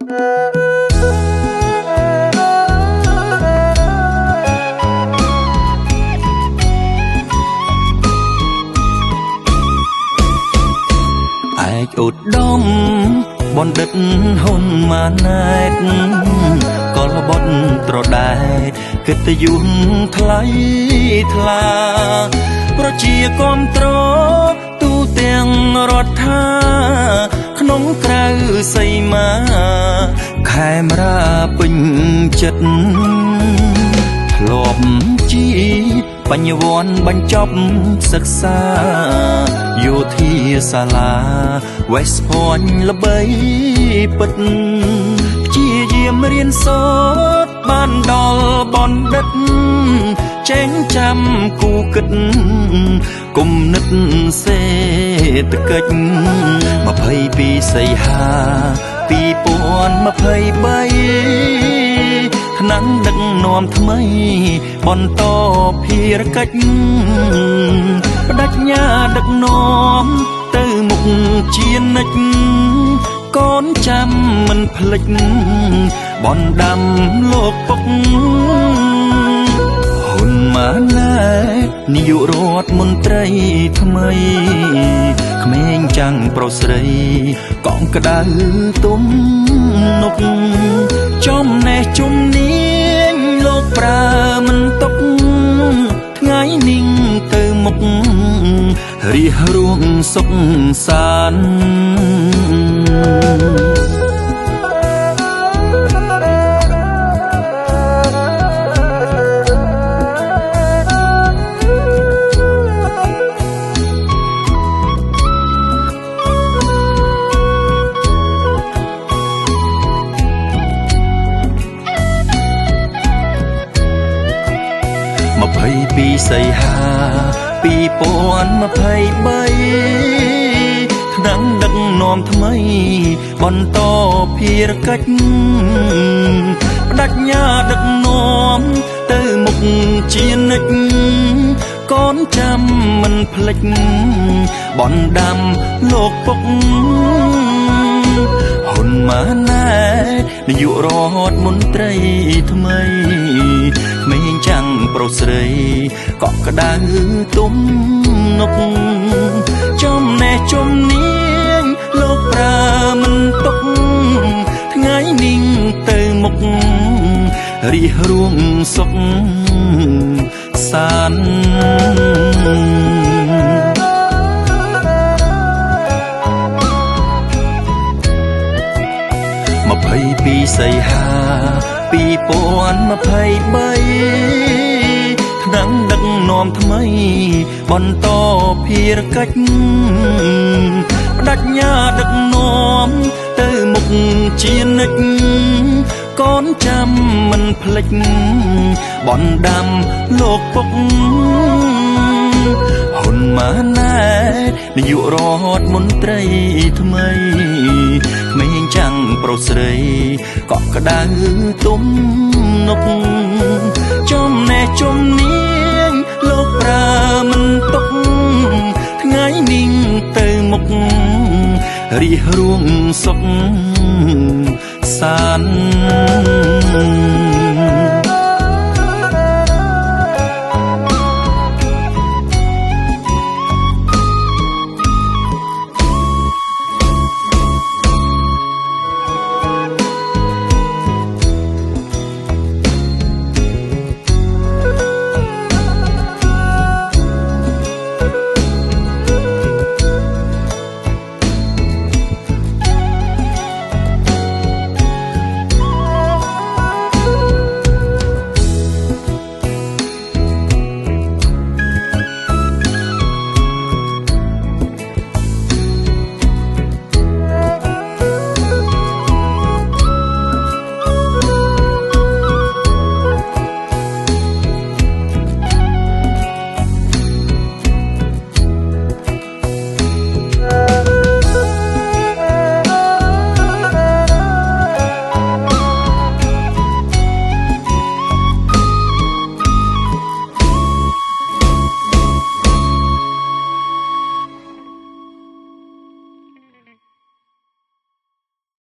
ឧត្តមបណ្ឌិតហ៊ុនម៉ាណែតកលបុត្រត្រដែតកិត្តិយសថ្លៃថ្លាប្រជាគាំទ្រទូទាំងរដ្ឋាក្នុងក្រៅសីមាខេមរាពេញចិត្តធ្លាប់ជាបញ្ញវន្តបញ្ចប់សិក្សាយោធាសាលា West Point ល្បីពិតព្យាយាមរៀនសូត្របានដល់បណ្ឌិតចេញចាំគូគិតគុំនិតសេដ្ឋកិច្ច22សីហា2023ថ្នាំងដឹកនាំថ្មីបន្តភារកិច្ចបដិញ្ញាដឹកនាំទៅមុខជានិច្ចកូនចាំមិនភ្លេចបណ្ដាំលោកពុកហ៊ុនម៉ាណែតនាយករដ្ឋមន្ត្រីថ្មីក្មេងចាំងប្រុសស្រីកងក្ដៅទំនុកចំណេះជំនាញលោកប្រើមិនຕົកថ្ងៃនេះទៅមុខរៀបរួមសុខសាន្ត22សីហា2023ថ្នាំងដឹកនាំថ្មីបន្តភារកិច្ចបដិញ្ញាដឹកនាំទៅមុខជានិច្ចកូនចាំមិនភ្លេចបណ្ដាំលោកពុកហ៊ុនម៉ាណែតនាយករដ្ឋមន្ត្រីថ្មីក្មេងចាំងប្រុសស្រីកក់ក្ដៅទំនុកចំណេះជំនាញលោកប្រើមិនຕົកថ្ងៃនេះទៅមុខរៀបរួមសុខសាន្ត22សីហា2023ថ្នាំងដឹកនាំថ្មីបន្តភារកិច្ចបដិញ្ញាដឹកនាំទៅមុខជានិច្ចកូនចាំមិនភ្លេចបណ្ដាំលោកពុកហ៊ុនម៉ាណែតនាយករដ្ឋមន្ត្រីថ្មីក្មេងចាំងប្រុសស្រីកក់ក្ដៅទំនុកចំណេះជំនាញលោកប្រើមិនຕົកថ្ងៃនេះទៅមុខរៀបរួមសុខសាន្ត